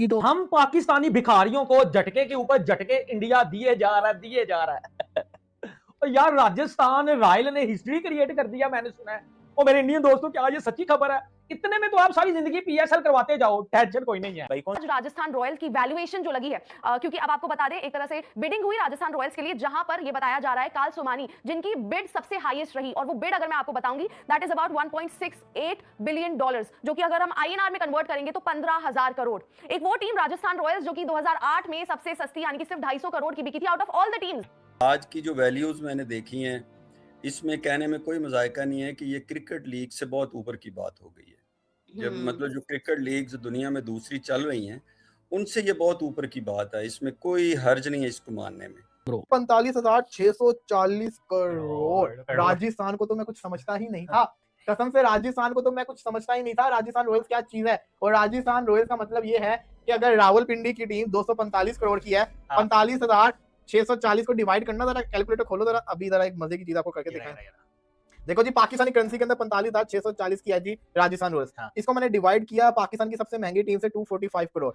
की तो हम पाकिस्तानी भिखारियों को झटके के ऊपर झटके इंडिया दिए जा रहा है और यार राजस्थान रॉयल ने हिस्ट्री क्रिएट कर दिया, मैंने सुना है। और मेरे इंडियन दोस्तों, क्या ये सच्ची खबर है? इतने में तो आप सारी जिंदगी पीएसएल करवाते जाओ, टेंशन कोई नहीं है भाई। कौन राजस्थान रॉयल्स की वैल्यूएशन जो लगी है, क्योंकि अब आपको बता दें, एक तरह से बिडिंग हुई राजस्थान रॉयल्स के लिए, जहां पर यह बताया जा रहा है काल सोमानी जिनकी बिड सबसे हाईएस्ट रही, और वो बिड अगर मैं आपको बताऊंगी that is about 1.68 billion dollars, जो कि अगर हम आईएनआर में कन्वर्ट करेंगे तो 15,000 करोड़। एक वो टीम राजस्थान रॉयल्स जो कि 2008 में सबसे सस्ती यानी कि सिर्फ 250 करोड़ की बिकी थी out of all the teams. आज की जो वैल्यूज मैंने देखी हैं, इसमें कहने में कोई मजायका नहीं है कि ये क्रिकेट लीग से बहुत ऊपर की बात हो गई है। जब मतलब जो क्रिकेट लीग्स दुनिया में दूसरी चल रही हैं, उनसे ये बहुत ऊपर की बात है। इसमें कोई हर्ज नहीं है इसको मानने में। 45,640 करोड़ राजस्थान को तो मैं कुछ समझता ही नहीं था। कसम से राजस्थान को तो मैं कुछ समझता ही नहीं था राजस्थान रॉयल्स क्या चीज है। और राजस्थान रॉयल्स का मतलब ये है कि अगर रावलपिंडी की टीम 245 करोड़ की है, 45,640 को डिवाइड करना, जरा कैलकुलेटर खोलो जरा, अभी जरा एक मजे की चीज आपको करके दिखाएं। देखो जी, पाकिस्तानी करेंसी के अंदर 45,640 की है जी राजस्थान रॉयल्स। इसको मैंने डिवाइड किया पाकिस्तान की सबसे महंगी टीम से 245 करोड़।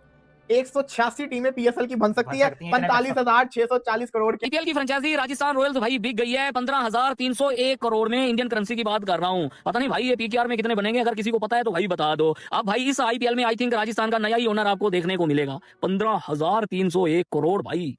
186 टीमें पीएसएल की बन सकती है 45,640 करोड़ की। आईपीएल की फ्रेंचाइजी राजस्थान रॉयल्स भाई बिक गई है 15,301 करोड़ में, इंडियन करेंसी की बात कर रहा हूँ। पता नहीं भाई ये पीकेआर में कितने बनेंगे, अगर किसी को पता है तो भाई बता दो। अब भाई इस आईपीएल में आई थिंक राजस्थान का नया ही ओनर आपको देखने को मिलेगा। 15,301 करोड़ भाई,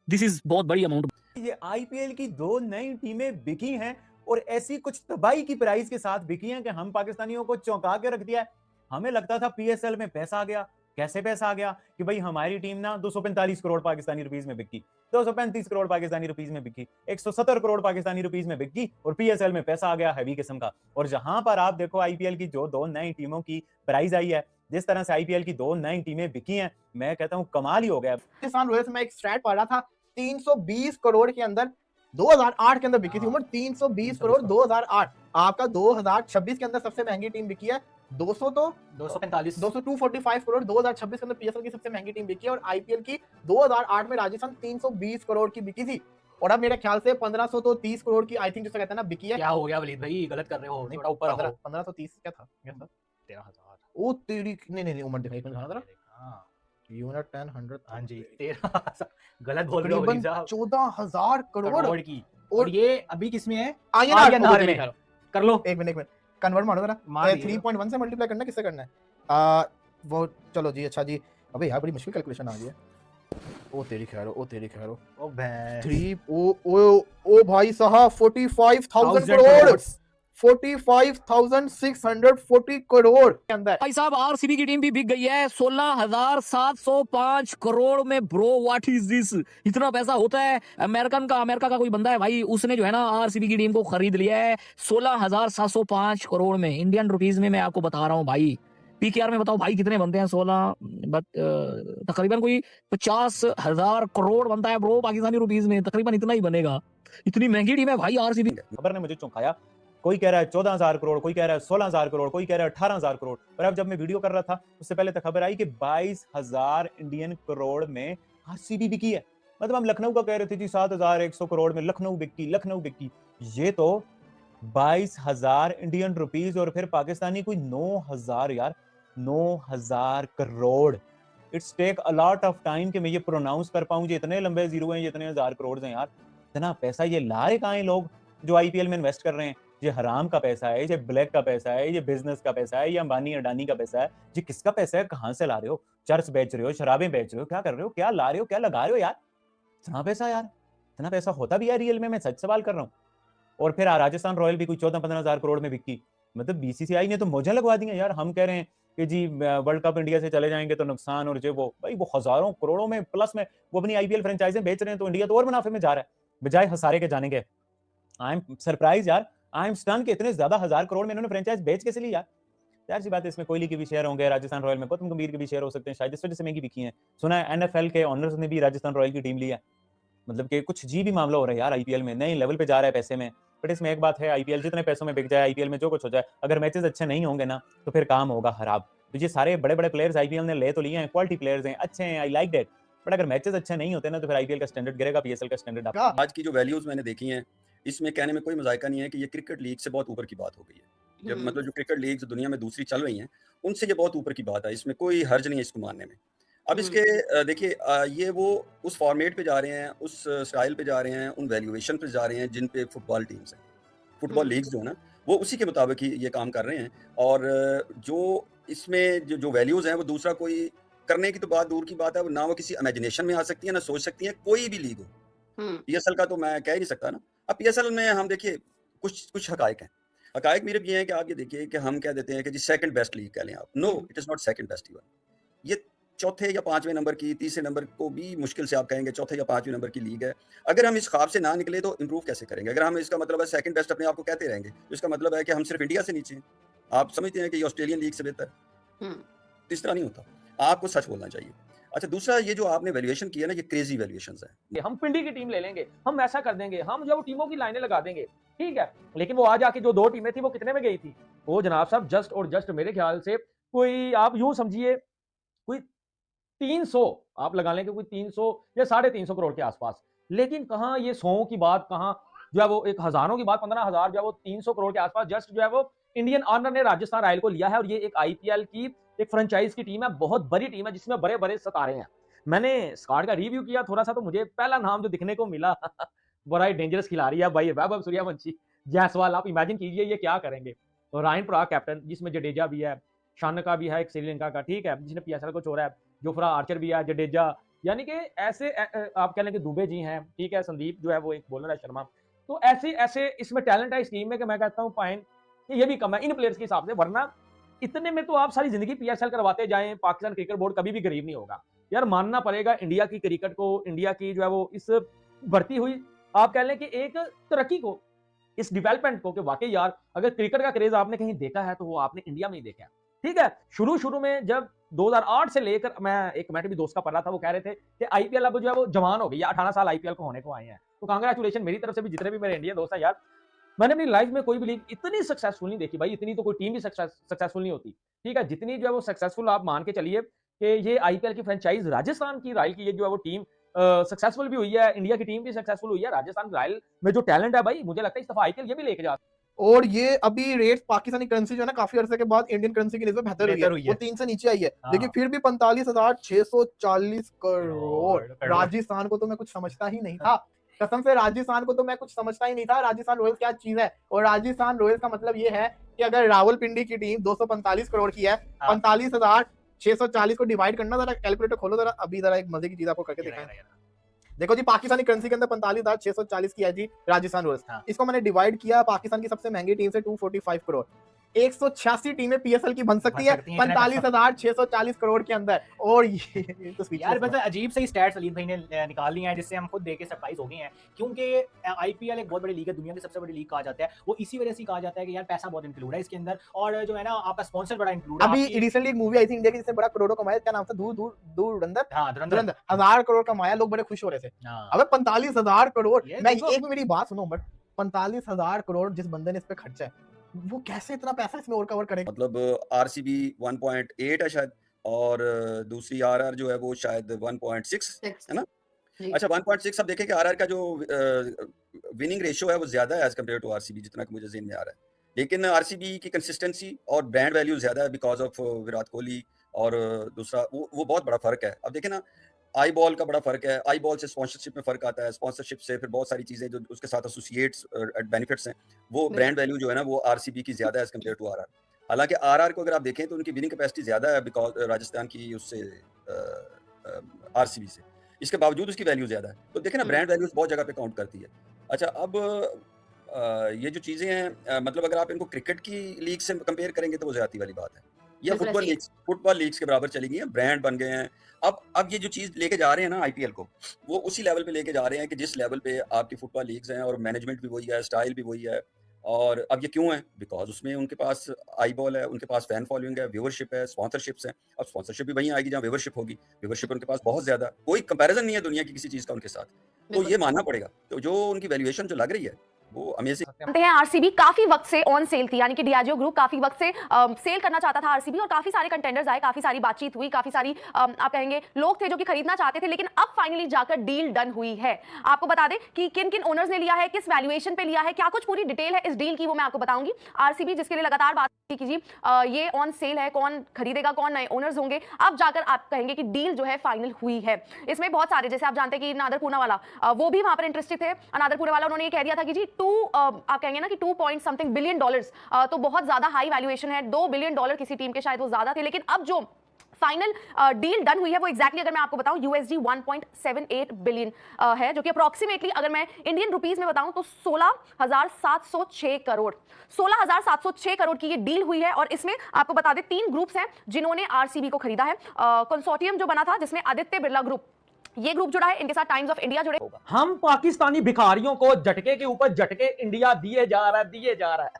दिस इज बहुत बड़ी अमाउंट। ये आईपीएल की दो नई टीमें बिकी हैं और ऐसी कुछ तबाही की प्राइस के साथ बिकी हैं कि हम पाकिस्तानियों को चौंका के रख दिया है। हमें लगता था पीएसएल में पैसा आ गया। कैसे पैसा आ गया कि भाई हमारी टीम ना 245 करोड़ पाकिस्तानी रुपीस में बिकी, 235 करोड़ पाकिस्तानी रुपीस में बिकी, 170 करोड़ पाकिस्तानी रुपीस में बिकी और पीएसएल में पैसा आ गया हैवी किस्म का। और जहां पर आप देखो आईपीएल की जो दो नई टीमों की प्राइस आई है, जिस तरह से आईपीएल की दो नई टीमें बिकी हैं, मैं कहता हूं कमाल ही हो गया। राजस्थान रॉयल्स में एक स्टैट पढ़ रहा था, 320 करोड़ के अंदर 2008 के अंदर बिकी थी उम्र, 320 करोड़ 2008। आपका 2026 के अंदर सबसे महंगी टीम बिकी है 245 करोड़ 2026 के अंदर पीएसएल की सबसे महंगी टीम बिकी है। और आईपीएल की 2008 में राजस्थान 320 करोड़ की बिकी थी और अब मेरे ख्याल से 1530 करोड़ की आई थिंक जिसे कहते हैं ना बिकी है। क्या हो गया वलीद भाई, गलत कर रहे हो, थोड़ा ऊपर 1530 क्या था 13,000। ओ तेरी, नहीं उम्र दिखाई दिखाना जरा। हां यूनिट 10 100, हां जी 13,000 गलत बोल रहे हो वलीद साहब, 14,000 करोड़ की। और ये अभी किसमें है? आईएनआर में कर लो। एक मिनट कन्वर्ट मारो जरा, 3.1 से मल्टीप्लाई करना, किससे करना है? वो चलो जी, अच्छा जी। अबे यार बड़ी मुश्किल कैलकुलेशन आ गई है। ओ तेरी खैर हो, ओ तेरी खैर हो। ओ भैंस 3 ओ भाई साहब 45,000 करोड़, 45,640 करोड़ के अंदर। भाई साहब आरसीबी की टीम भी बिक गई है 16,705 करोड़ में। ब्रो व्हाट इज दिस, इतना पैसा होता है? अमेरिका का कोई बंदा है भाई, उसने जो है ना आरसीबी की टीम को खरीद लिया है 16,705 करोड़ में, इंडियन रुपीस में मैं आपको बता रहा हूँ भाई। पीकेआर में बताओ भाई कितने बनते हैं? 16 तकरीबन कोई 50,000 करोड़ बनता है ब्रो पाकिस्तानी रुपीस में, तकरीबन इतना ही बनेगा। इतनी महंगी टीम है भाई आरसीबी। खबर ने मुझे चौंकाया, कोई कह रहा है 14,000 करोड़, कोई कह रहा है 16,000 करोड़, कोई कह रहा है 18,000 करोड़। पर अब जब मैं वीडियो कर रहा था उससे पहले तक खबर आई कि 22,000 इंडियन करोड़ में आरसीबी बिकी है। मतलब हम लखनऊ का कह रहे थे जी 7,100 करोड़ में लखनऊ बिकी। ये तो 22,000 इंडियन रुपीस और फिर पाकिस्तानी कोई 9,000 यार, 9,000 crore. It's take a lot of time कि मैं ये प्रोनाउंस कर पाऊं। ये इतने लंबे जीरो हैं, ये इतने हजार करोड़ हैं यार, इतना पैसा ये ला रहे कहां हैं लोग जो आईपीएल में इन्वेस्ट कर रहे हैं? ये हराम का पैसा है, ये ब्लैक का पैसा है, ये बिजनेस का पैसा है, ये अंबानी अडानी का पैसा है। ये किसका पैसा है? कहां से ला रहे हो? चर्च बेच रहे हो, शराबें बेच रहे हो, क्या कर रहे हो? क्या ला रहे हो, क्या लगा रहे हो यार? इतना पैसा यार, इतना पैसा होता भी है रियल में? मैं सच सवाल कर रहा हूँ। और फिर राजस्थान रॉयल भी कोई 14-15,000 करोड़ में बिकी। मतलब बीसीसीआई ने तो मौजें लगवा दी हैं यार। हम कह रहे हैं कि जी वर्ल्ड कप इंडिया से चले जाएंगे तो नुकसान, और जो वो भाई वो हजारों करोड़ों में प्लस में वो अपनी आईपीएल फ्रेंचाइजें बेच रहे हैं, तो इंडिया तो और मुनाफे में जा रहा है बजाय हसारे के जाने के। आई एम सरप्राइज यार, आई एम स्टन कि इतने ज्यादा 1,000 करोड़ में इन्होंने फ्रेंचाइज बेच कैसे ली यार? यार सी बात है, इसमें कोहली के भी शेयर होंगे, राजस्थान रॉयल में गौतम गंभीर के भी शेयर हो सकते हैं, शायद इस वजह से महंगी बिकी है। सुना है एनएफएल के ओनर्स ने भी राजस्थान रॉयल की टीम ली है। मतलब कि कुछ जी भी मामला हो रहा है यार, आईपीएल में नए लेवल पे जा रहा है पैसे में। बट इसमें एक बात है, आईपीएल जितने पैसों में बिक जाए, आईपीएल में जो कुछ हो जाए, अगर मैचेस अच्छे नहीं होंगे ना तो फिर काम होगा खराब। तो ये सारे बड़े बड़े प्लेयर्स आईपीएल ने ले तो लिए हैं, क्वालिटी प्लेयर्स हैं, अच्छे हैं, आई लाइक दैट। बट अगर मैचेस अच्छे नहीं होते ना तो फिर आईपीएल का स्टैंडर्ड गिरेगा, पीएसएल का स्टैंडर्ड। आज की जो वैल्यूज मैंने देखी हैं, इसमें कहने में कोई मजायका नहीं है कि ये क्रिकेट लीग से बहुत ऊपर की बात हो गई है। जब मतलब जो क्रिकेट लीग दुनिया में दूसरी चल रही हैं, उनसे ये बहुत ऊपर की बात है। इसमें कोई हर्ज नहीं है इसको मानने में। अब इसके देखिए ये वो उस फॉर्मेट पे जा रहे हैं, उस स्टाइल पे जा रहे हैं, उन वैल्यूएशन पे जा रहे हैं जिन पे फुटबॉल टीम्स हैं, फुटबॉल लीग्स जो है ना, वो उसी के मुताबिक ही ये काम कर रहे हैं। और जो इसमें जो वैल्यूज हैं वो दूसरा कोई करने की तो बात दूर की बात है, ना वो किसी इमेजिनेशन में आ सकती है, ना सोच सकती है, कोई भी लीग हो। पीएसएल का तो मैं कह ही नहीं सकता ना। अब पीएसएल में हम देखिए कुछ हकायक हैं। हकायक मेरे ये हैं कि आप ये देखिए कि हम कह देते हैं कि जी सेकंड बेस्ट लीग कह लें आप। No, it is not second best even. ये चौथे या पांचवें नंबर की, तीसरे नंबर को भी मुश्किल से आप कहेंगे चौथे या पांचवें नंबर की लीग है। अगर हम इस ख्वाब से ना निकले तो इंप्रूव कैसे करेंगे? अगर हम इसका मतलब है सेकंड बेस्ट अपने आप को कहते रहेंगे तो इसका मतलब है कि हम सिर्फ इंडिया से नीचे हैं। आप समझते हैं कि ये ऑस्ट्रेलियन लीग से बेहतर है? तो इस तरह नहीं होता, आपको सच बोलना चाहिए। अच्छा, दूसरा ये जो आपने वैल्यूएशन किया ना, ये क्रेजी वैल्यूएशंस हैं। हम पिंडी की टीम ले लेंगे, हम ऐसा कर देंगे, हम जो टीमों की लाइनें लगा देंगे, ठीक है। लेकिन वो आज आके जो 2 टीमें थी वो कितने में गई थी? वो जनाब साहब जस्ट और जस्ट मेरे ख्याल से कोई आप यूं समझिए कोई 300 आप लगा लें कि कोई 300 या 350 करोड़ के आसपास। लेकिन कहां ये 100 की बात, कहां जो है वो एक हजारों की बात, 15,000 जो है वो 300 करोड़ के आसपास जस्ट जो है वो इंडियन ऑनर ने राजस्थान रॉयल को लिया है। और ये एक आईपीएल की एक फ्रेंचाइज की टीम है, बहुत बड़ी टीम है जिसमें बड़े बड़े सितारे हैं। मैंने स्क्वाड का रिव्यू किया थोड़ा सा, तो मुझे पहला नाम जो दिखने को मिला बड़ा ही डेंजरस खिलाड़ी है भाई, वैभव सूर्यवंशी जायसवाल। आप इमेजिन कीजिए ये क्या करेंगे। तो रायन पराग कैप्टन, जिसमें जडेजा भी है, शानका भी है एक श्रीलंका का, ठीक है, जिसने पीएसएल को छोड़ा है, जोफ्रा आर्चर भी है, जडेजा, यानी कि ऐसे आप कह लें कि दुबे जी हैं, ठीक है, संदीप जो है वो एक बॉलर है, शर्मा। तो ऐसे ऐसे इसमें टैलेंट है इस टीम में कि मैं कहता हूँ पाइन ये भी कम है इन प्लेयर्स के हिसाब से। वरना इतने में तो आप सारी जिंदगी पीएसएल करवाते जाएं, पाकिस्तान क्रिकेट बोर्ड कभी भी गरीब नहीं होगा। यार मानना पड़ेगा इंडिया की क्रिकेट को, इंडिया की जो है वो इस बढ़ती हुई आप कह लें कि एक तरक्की को, इस डेवलपमेंट को, कि वाकई यार अगर क्रिकेट का क्रेज आपने कहीं देखा है तो वो आपने इंडिया में ही देखा है। ठीक है, शुरू में जब 2008 से लेकर, मैं एक कमेंट भी दोस्त का पढ़ रहा था, वो कह रहे थे कि आईपीएल अब जो है वो जवान हो गई, 18 साल आईपीएल को होने को आए हैं। तो कांग्रेचुलेशन मेरी तरफ से भी, जितने भी मेरे इंडियन दोस्त हैं। यार मैंने अपनी लाइफ में कोई भी लीग इतनी सक्सेसफुल नहीं देखी भाई, इतनी तो कोई टीम भी सक्सेसफुल नहीं होती, ठीक है, जितनी जो है वो सक्सेसफुल आप मान के चलिए कि ये आईपीएल की फ्रेंचाइज राजस्थान की रॉयल की ये जो है वो टीम सक्सेसफुल भी हुई है, इंडिया की टीम भी सक्सेसफुल हुई है। राजस्थान रॉयल में जो टैलेंट है भाई, मुझे लगता है इस दफा आईपीएल ये भी लेके जाता है। और ये अभी रेट्स पाकिस्तानी करेंसी जो है ना, काफी अरसे के बाद इंडियन करेंसी की निस्बत बेहतर हुई है, वो 3 से नीचे आई है। लेकिन फिर भी 45,640 करोड़ राजस्थान को तो मैं कुछ समझता ही नहीं था, कसम से राजस्थान को तो मैं कुछ समझता ही नहीं था। राजस्थान रॉयल्स क्या चीज है? और राजस्थान रॉयल्स का मतलब ये है कि अगर रावलपिंडी की टीम 245 करोड़ की है, 45,640 को डिवाइड करना, जरा कैलकुलेटर खोलो जरा, अभी जरा एक मजे की चीज आपको करके दिखाएं। देखो जी, पाकिस्तानी करेंसी के अंदर 45,640 की है जी राजस्थान रॉयल्स। इसको मैंने डिवाइड किया पाकिस्तान की सबसे महंगी टीम से 245 करोड़। 186 टीमें पीएसएल की बन सकती है 45,640 करोड़ के अंदर। और ये तो यार मतलब अजीब से ही स्टैट्स अलीम भाई ने निकाल लिए हैं, जिससे हम खुद देख के सरप्राइज हो गए हैं। क्योंकि आईपीएल एक बहुत बड़ी लीग है, दुनिया की सबसे बड़ी लीग कहा जाता है। वो इसी वजह से कहा जाता है कि यार पैसा बहुत इंक्लूड है इसके अंदर, और जो है ना आपका स्पॉन्सर बड़ा इंक्लूड है। अभी रिसेंटली एक मूवी आई थी इंडिया की जिसने बड़ा करोड़ों कमाया, क्या नाम था? धुरंधर। हाँ, धुरंधर 1000 करोड़ कमाया, लोग बड़े खुश हो रहे थे। अबे 45,000 करोड़, मैं एक मेरी बात सुनो, बट 45,000 करोड़ जिस बंदे ने इस पे खर्चा है, वो कैसे इतना पैसा इसमें और कवर करेगा? मतलब आरसीबी 1.8 है शायद, और दूसरी आरआर जो है वो शायद 1.6 है ना। अच्छा, 1.6 अब देखें कि आरआर का जो विनिंग रेशियो है वो ज्यादा है एज कम्पेयर टू आरसीबी, जितना कि मुझे ज़हन में आ रहा है। लेकिन आरसीबी की कंसिस्टेंसी और ब्रांड वैल्यू ज्यादा है बिकॉज ऑफ विराट कोहली, और दूसरा वो बहुत बड़ा फर्क है। अब देखें ना, आई बॉल का बड़ा फर्क है, आई बॉल से स्पॉन्सरशिप में फर्क आता है, स्पॉन्सरशिप से फिर बहुत सारी चीजें जो उसके साथ एसोसिएट्स बेनिफिट्स हैं, वो ब्रांड वैल्यू जो है ना वो आरसीबी की ज्यादा है एज कम्पेयर टू आरआर। हालांकि आरआर को अगर आप देखें तो उनकी विनिंग कैपेसिटी ज्यादा है बिकॉज राजस्थान की उससे आरसीबी से, इसके बावजूद उसकी वैल्यू ज्यादा है। तो देखें ना, ब्रांड वैल्यूज बहुत जगह पे काउंट करती है। अच्छा, अब ये जो चीजें हैं, मतलब अगर आप इनको क्रिकेट की लीग से कंपेयर करेंगे तो वो ज्यादा वाली बात है। या फुटबॉल लीग्स के बराबर चली गई हैं, ब्रांड बन गए हैं। अब ये जो चीज लेके जा रहे हैं ना आईपीएल को, वो उसी लेवल पे लेके जा रहे हैं कि जिस लेवल पे आपकी फुटबॉल लीग्स हैं, और मैनेजमेंट भी वही है, स्टाइल भी वही है। और अब ये क्यों है? बिकॉज उसमें उनके पास आई बॉल है, उनके पास फैन फॉलोइंग है, व्यूवरशिप है, स्पॉन्सरशिप्स हैं। अब स्पॉन्सरशिप भी वहीं आएगी जहाँ व्यूवरशिप होगी। व्यूवरशिप उनके पास बहुत ज्यादा, कोई कंपैरिजन नहीं है दुनिया की किसी चीज का उनके साथ। तो ये मानना पड़ेगा। तो जो उनकी वैल्यूएशन जो लग रही है वो अमेजिंग। जानते हैं आरसीबी काफी वक्त से ऑन सेल थी, यानी कि डियाजियो ग्रुप काफी वक्त से सेल करना चाहता था आरसीबी, और काफी सारे कंटेंडर्स आए, काफी सारी बातचीत हुई, काफी सारी आप कहेंगे लोग थे जो कि खरीदना चाहते थे, लेकिन अब फाइनली जाकर डील डन हुई है। आपको बता दें कि किन किन ओनर्स ने लिया है, किस वैल्यूएशन पे लिया है, क्या कुछ पूरी डिटेल है इस डील की, वो मैं आपको बताऊंगी। आरसीबी जिसके लिए लगातार बात कि जी ये ऑन सेल है, कौन खरीदेगा, कौन नए ओनर्स होंगे, अब जाकर आप कहेंगे कि डील जो है फाइनल हुई है। इसमें बहुत सारे, जैसे आप जानते हैं कि नादर पूनावाला वो भी वहां पर इंटरेस्टेड थे। नादर पूनावाला उन्होंने ये कह दिया था कि जी आप कहेंगे ना कि 2 पॉइंट समथिंग बिलियन डॉलर्स, तो बहुत ज्यादा हाई वैल्यूएशन है। 2 बिलियन डॉलर किसी टीम के शायद वो ज्यादा थे, लेकिन अब जो फाइनल डील डन हुई है वो एक्जैक्टली अगर मैं आपको बताऊं USD 1.78 बिलियन है, जो कि अप्रोक्सीमेटली अगर मैं इंडियन रुपीस में बताऊं तो 16,706 करोड़ 16,706 करोड़ की ये डील हुई है। और इसमें आपको बता दें 3 ग्रुप्स हैं जिन्होंने RCB को खरीदा है। कंसोर्टियम जो बना था जिसमें आदित्य बिरला ग्रुप, ये ग्रुप जुड़ा है, इनके साथ टाइम्स ऑफ इंडिया जुड़े। हम पाकिस्तानी भिखारियों को झटके के ऊपर झटके इंडिया दिए जा रहा है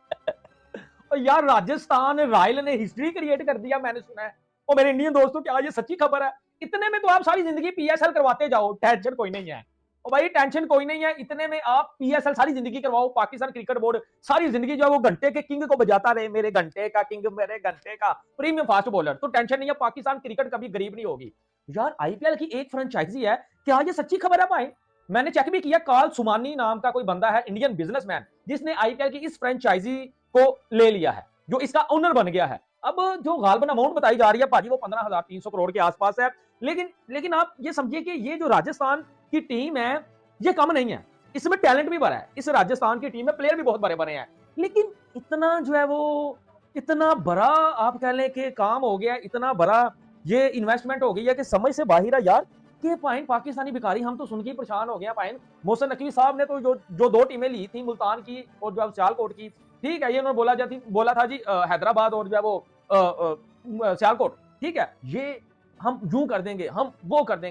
और यार राजस्थान रॉयल ने हिस्ट्री क्रिएट कर दिया, मैंने सुना है। और मेरे इंडियन दोस्तों, क्या ये सच्ची खबर है? इतने में तो आप सारी जिंदगी PSL करवाते जाओ, टेंशन कोई नहीं है। और भाई टेंशन कोई नहीं है, इतने में आप PSL सारी जिंदगी करवाओ। पाकिस्तान क्रिकेट बोर्ड सारी जिंदगी जो है वो घंटे के किंग को बजाता रहे, मेरे घंटे का किंग, मेरे घंटे का प्रीमियम फास्ट बॉलर, तो टेंशन नहीं है, पाकिस्तान क्रिकेट कभी गरीब नहीं होगी। यार IPL की एक फ्रेंचाइजी है, क्या ये सच्ची खबर है भाई? मैंने चेक भी किया, कार्ल सुमानी नाम का कोई बंदा है, इंडियन बिजनेसमैन, जिसने IPL की इस फ्रेंचाइजी को ले लिया है, जो इसका ओनर बन गया है। अब जो गालबन अमाउंट बताई जा रही है भाजी, वो 15,300 करोड़ के आसपास है। लेकिन आप ये समझिए कि ये जो राजस्थान की टीम है ये कम नहीं है, इसमें टैलेंट भी भरा है। इस राजस्थान की टीम में प्लेयर भी बहुत बड़े बने हैं, लेकिन इतना जो है वो इतना बड़ा आप कह लें कि काम हो गया, इतना बड़ा ये इन्वेस्टमेंट हो गई है कि समझ से बाहर है यार। कि पाइन पाकिस्तानी भिखारी, हम तो सुन के परेशान हो गए पाइन। मोहसिन नकवी साहब ने तो जो 2 टीमें ली थी, मुल्तान की और जो सियालकोट की, ठीक है, ये उन्होंने बोला था जी हैदराबाद और जो है वो सियालकोट, ठीक है, ये हम यूं कर देंगे, हम वो कर देंगे।